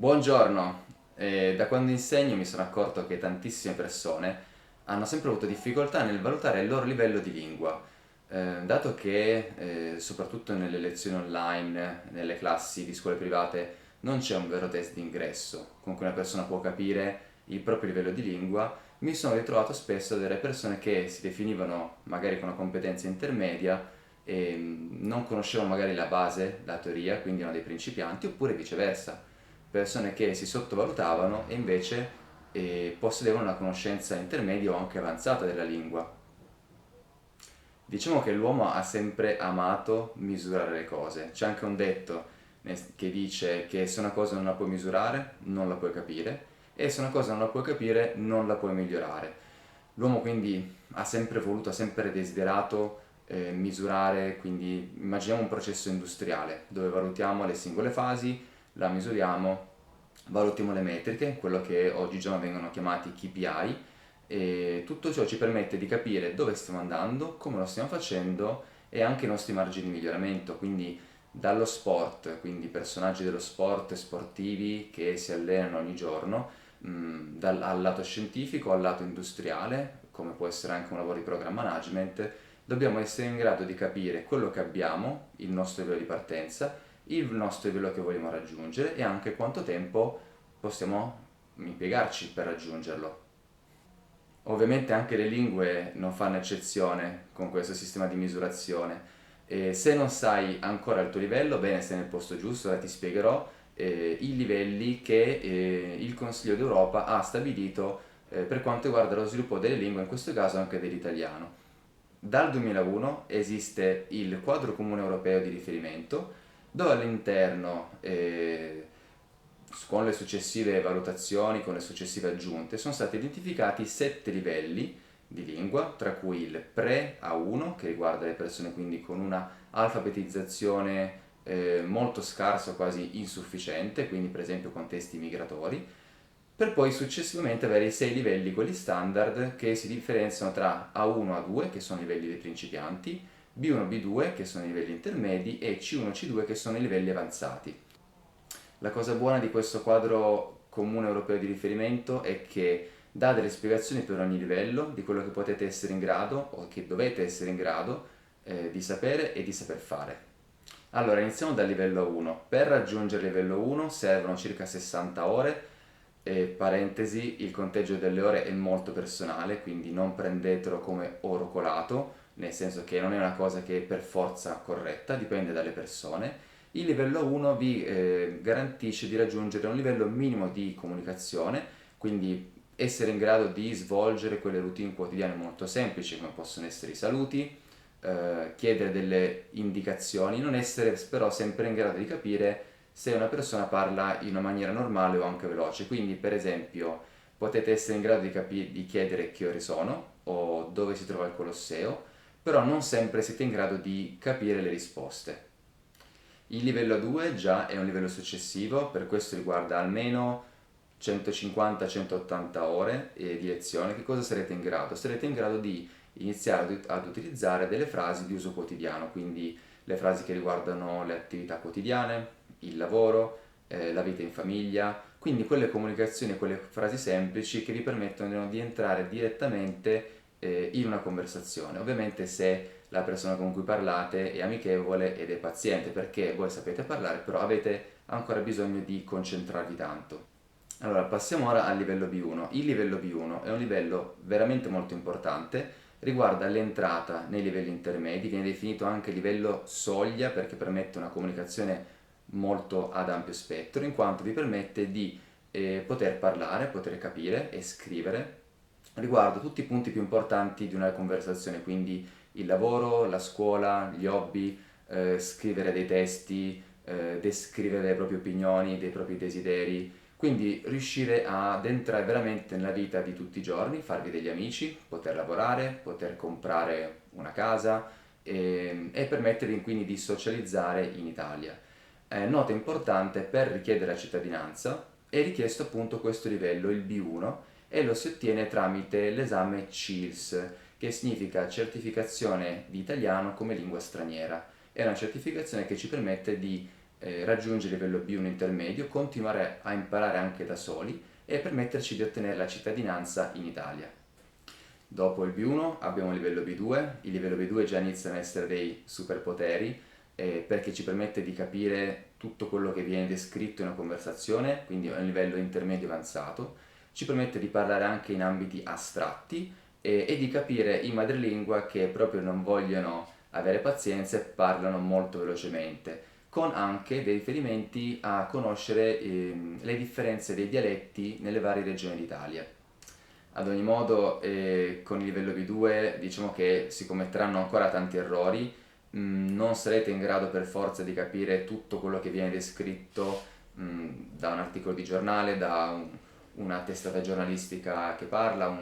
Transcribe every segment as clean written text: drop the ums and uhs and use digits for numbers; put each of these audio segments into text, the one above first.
Buongiorno. Da quando insegno mi sono accorto che tantissime persone hanno sempre avuto difficoltà nel valutare il loro livello di lingua. Dato che soprattutto nelle lezioni online, nelle classi di scuole private, non c'è un vero test d'ingresso con cui una persona può capire il proprio livello di lingua, mi sono ritrovato spesso delle persone che si definivano magari con una competenza intermedia e non conoscevano magari la base, la teoria, quindi erano dei principianti, oppure viceversa, persone che si sottovalutavano e invece possedevano una conoscenza intermedia o anche avanzata della lingua. Diciamo che l'uomo ha sempre amato misurare le cose. C'è anche un detto che dice che se una cosa non la puoi misurare, non la puoi capire, e se una cosa non la puoi capire, non la puoi migliorare. L'uomo quindi ha sempre voluto, ha sempre desiderato misurare, quindi immaginiamo un processo industriale dove valutiamo le singole fasi, la misuriamo, valutiamo le metriche, quello che oggigiorno vengono chiamati KPI, e tutto ciò ci permette di capire dove stiamo andando, come lo stiamo facendo e anche i nostri margini di miglioramento, quindi dallo sport, quindi personaggi dello sport, sportivi che si allenano ogni giorno, al lato scientifico, al lato industriale, come può essere anche un lavoro di program management, dobbiamo essere in grado di capire quello che abbiamo, il nostro livello di partenza, il nostro livello che vogliamo raggiungere e anche quanto tempo possiamo impiegarci per raggiungerlo. Ovviamente anche le lingue non fanno eccezione con questo sistema di misurazione. E se non sai ancora il tuo livello, bene, sei nel posto giusto, ora ti spiegherò i livelli che il Consiglio d'Europa ha stabilito per quanto riguarda lo sviluppo delle lingue, in questo caso anche dell'italiano. Dal 2001 esiste il quadro comune europeo di riferimento, dove all'interno, con le successive valutazioni, con le successive aggiunte, sono stati identificati 7 livelli di lingua, tra cui il pre-A1, che riguarda le persone quindi con una alfabetizzazione molto scarsa o quasi insufficiente, quindi per esempio contesti migratori, per poi successivamente avere i 6 livelli, quelli standard, che si differenziano tra A1 e A2, che sono i livelli dei principianti, B1 e B2, che sono i livelli intermedi, e C1 e C2, che sono i livelli avanzati. La cosa buona di questo quadro comune europeo di riferimento è che dà delle spiegazioni per ogni livello di quello che potete essere in grado o che dovete essere in grado di sapere e di saper fare. Allora, iniziamo dal livello 1. Per raggiungere il livello 1 servono circa 60 ore, e parentesi, il conteggio delle ore è molto personale, quindi non prendetelo come oro colato, nel senso che non è una cosa che è per forza corretta, dipende dalle persone. Il livello 1 vi garantisce di raggiungere un livello minimo di comunicazione, quindi essere in grado di svolgere quelle routine quotidiane molto semplici come possono essere i saluti, chiedere delle indicazioni, non essere però sempre in grado di capire se una persona parla in una maniera normale o anche veloce. Quindi, per esempio, potete essere in grado di chiedere che ore sono o dove si trova il Colosseo, però non sempre siete in grado di capire le risposte. Il livello 2 già è un livello successivo, per questo riguarda almeno 150-180 ore di lezione. Che cosa sarete in grado? Sarete in grado di iniziare ad utilizzare delle frasi di uso quotidiano, quindi le frasi che riguardano le attività quotidiane, il lavoro, la vita in famiglia, quindi quelle comunicazioni, quelle frasi semplici che vi permettono di entrare direttamente in una conversazione. Ovviamente se la persona con cui parlate è amichevole ed è paziente, perché voi sapete parlare, però avete ancora bisogno di concentrarvi tanto. Allora, passiamo ora al livello B1. Il livello B1 è un livello veramente molto importante, riguarda l'entrata nei livelli intermedi, viene definito anche livello soglia perché permette una comunicazione molto ad ampio spettro, in quanto vi permette di poter parlare, poter capire e scrivere riguardo tutti i punti più importanti di una conversazione, quindi il lavoro, la scuola, gli hobby, scrivere dei testi, descrivere le proprie opinioni, dei propri desideri, quindi riuscire ad entrare veramente nella vita di tutti i giorni, farvi degli amici, poter lavorare, poter comprare una casa e permettervi quindi di socializzare in Italia. Nota importante, per richiedere la cittadinanza è richiesto appunto questo livello, il B1, e lo si ottiene tramite l'esame CILS, che significa certificazione di italiano come lingua straniera. È una certificazione che ci permette di raggiungere il livello B1 intermedio, continuare a imparare anche da soli e permetterci di ottenere la cittadinanza in Italia. Dopo il B1 abbiamo il livello B2, il livello B2 già iniziano ad essere dei superpoteri perché ci permette di capire tutto quello che viene descritto in una conversazione, quindi è un livello intermedio avanzato, ci permette di parlare anche in ambiti astratti e di capire in madrelingua che proprio non vogliono avere pazienza e parlano molto velocemente, con anche dei riferimenti a conoscere le differenze dei dialetti nelle varie regioni d'Italia. Ad ogni modo, con il livello B2 diciamo che si commetteranno ancora tanti errori, non sarete in grado per forza di capire tutto quello che viene descritto da un articolo di giornale, una testata giornalistica che parla,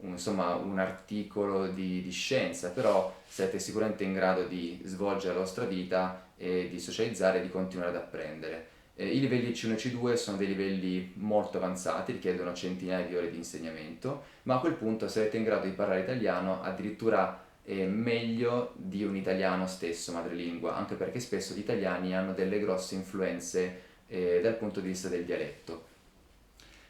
insomma, un articolo di scienza, però sarete sicuramente in grado di svolgere la vostra vita e di socializzare e di continuare ad apprendere. I livelli C1 e C2 sono dei livelli molto avanzati, richiedono centinaia di ore di insegnamento, ma a quel punto sarete in grado di parlare italiano addirittura meglio di un italiano stesso madrelingua, anche perché spesso gli italiani hanno delle grosse influenze dal punto di vista del dialetto.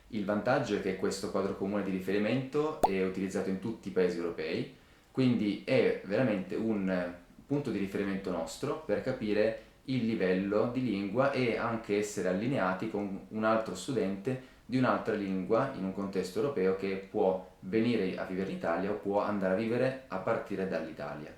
Il vantaggio è che questo quadro comune di riferimento è utilizzato in tutti i paesi europei, quindi è veramente un punto di riferimento nostro per capire il livello di lingua e anche essere allineati con un altro studente di un'altra lingua in un contesto europeo che può venire a vivere in Italia o può andare a vivere a partire dall'Italia.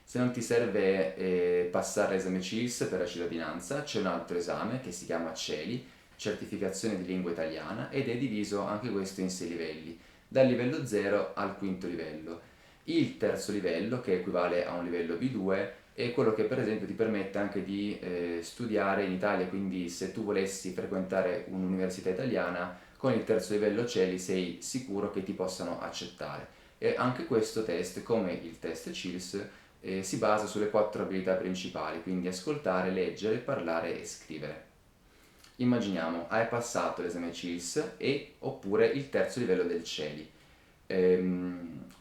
Se non ti serve passare l'esame CILS per la cittadinanza, c'è un altro esame che si chiama CELI, certificazione di lingua italiana, ed è diviso anche questo in 6 livelli, dal livello 0 al quinto livello. Il terzo livello, che equivale a un livello B2, è quello che per esempio ti permette anche di studiare in Italia, quindi se tu volessi frequentare un'università italiana, con il terzo livello CELI sei sicuro che ti possano accettare. E anche questo test, come il test CILS, si basa sulle 4 abilità principali, quindi ascoltare, leggere, parlare e scrivere. Immaginiamo, hai passato l'esame CILS oppure il terzo livello del CELI.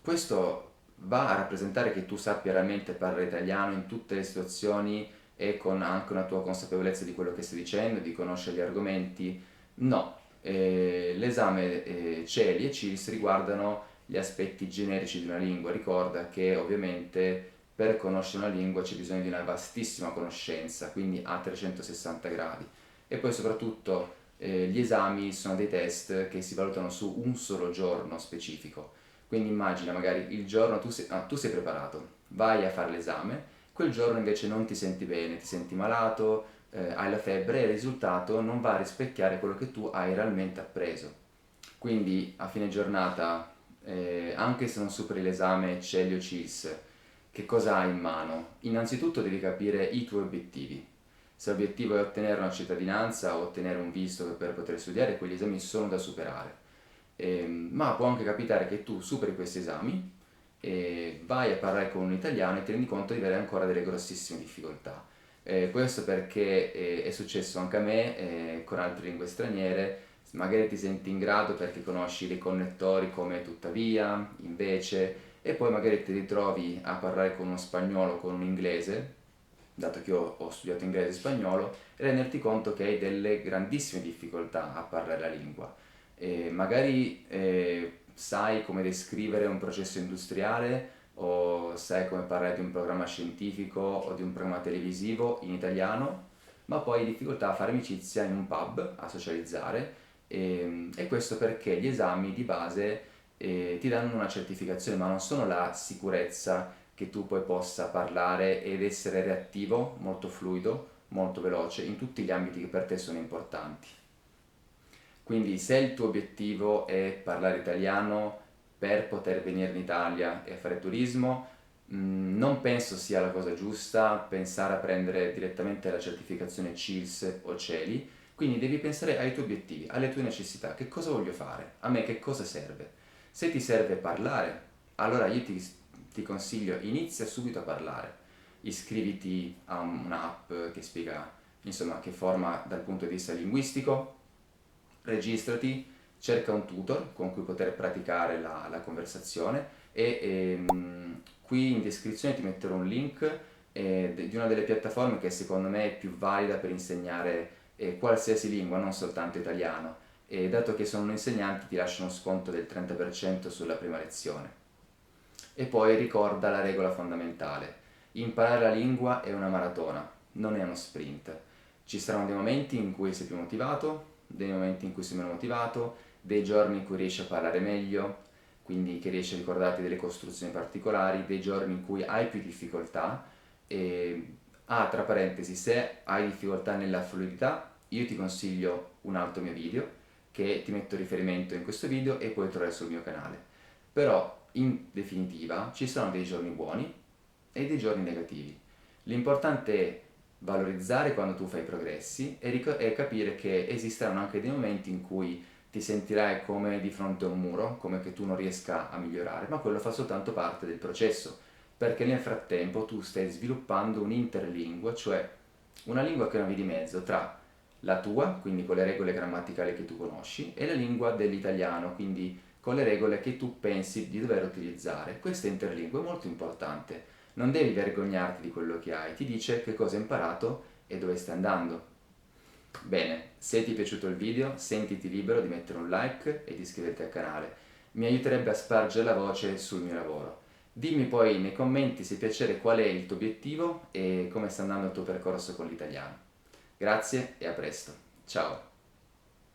Questo va a rappresentare che tu sappia realmente parlare italiano in tutte le situazioni e con anche una tua consapevolezza di quello che stai dicendo, di conoscere gli argomenti? No, l'esame CELI e CILS riguardano gli aspetti generici di una lingua. Ricorda che ovviamente per conoscere una lingua c'è bisogno di una vastissima conoscenza, quindi a 360 gradi. E poi soprattutto gli esami sono dei test che si valutano su un solo giorno specifico. Quindi immagina magari il giorno tu sei preparato, vai a fare l'esame, quel giorno invece non ti senti bene, ti senti malato, hai la febbre e il risultato non va a rispecchiare quello che tu hai realmente appreso. Quindi a fine giornata, anche se non superi l'esame CELI o CILS, che cosa hai in mano? Innanzitutto devi capire i tuoi obiettivi. Se l'obiettivo è ottenere una cittadinanza o ottenere un visto per poter studiare, quegli esami sono da superare. Ma può anche capitare che tu superi questi esami e vai a parlare con un italiano e ti rendi conto di avere ancora delle grossissime difficoltà. Questo perché è successo anche a me con altre lingue straniere, magari ti senti in grado perché conosci dei connettori come tuttavia, invece, e poi magari ti ritrovi a parlare con uno spagnolo o con un inglese, dato che io ho studiato inglese e spagnolo, e renderti conto che hai delle grandissime difficoltà a parlare la lingua. Magari sai come descrivere un processo industriale o sai come parlare di un programma scientifico o di un programma televisivo in italiano, ma poi hai difficoltà a fare amicizia in un pub, a socializzare, e questo perché gli esami di base ti danno una certificazione, ma non sono la sicurezza che tu poi possa parlare ed essere reattivo, molto fluido, molto veloce in tutti gli ambiti che per te sono importanti. Quindi se il tuo obiettivo è parlare italiano per poter venire in Italia e fare turismo, non penso sia la cosa giusta pensare a prendere direttamente la certificazione CILS o CELI, quindi devi pensare ai tuoi obiettivi, alle tue necessità, che cosa voglio fare, a me che cosa serve. Se ti serve parlare, allora io ti consiglio, inizia subito a parlare, iscriviti a un'app che spiega, insomma, che forma dal punto di vista linguistico, registrati, cerca un tutor con cui poter praticare la conversazione e qui in descrizione ti metterò un link di una delle piattaforme che secondo me è più valida per insegnare qualsiasi lingua, non soltanto italiano. E dato che sono un insegnante ti lascio uno sconto del 30% sulla prima lezione. E poi ricorda la regola fondamentale. Imparare la lingua è una maratona, non è uno sprint. Ci saranno dei momenti in cui sei più motivato, dei momenti in cui sei meno motivato, dei giorni in cui riesci a parlare meglio, quindi che riesci a ricordarti delle costruzioni particolari, dei giorni in cui hai più difficoltà. E, tra parentesi, se hai difficoltà nella fluidità, io ti consiglio un altro mio video che ti metto riferimento in questo video e puoi trovare sul mio canale. Però in definitiva ci sono dei giorni buoni e dei giorni negativi. L'importante è valorizzare quando tu fai progressi e capire che esisteranno anche dei momenti in cui ti sentirai come di fronte a un muro, come che tu non riesca a migliorare, ma quello fa soltanto parte del processo, perché nel frattempo tu stai sviluppando un'interlingua, cioè una lingua che è una via di mezzo tra la tua, quindi con le regole grammaticali che tu conosci, e la lingua dell'italiano, quindi con le regole che tu pensi di dover utilizzare. Questa interlingua è molto importante. Non devi vergognarti di quello che hai, ti dice che cosa hai imparato e dove stai andando. Bene, se ti è piaciuto il video, sentiti libero di mettere un like e di iscriverti al canale. Mi aiuterebbe a spargere la voce sul mio lavoro. Dimmi poi nei commenti se piacere qual è il tuo obiettivo e come sta andando il tuo percorso con l'italiano. Grazie e a presto. Ciao!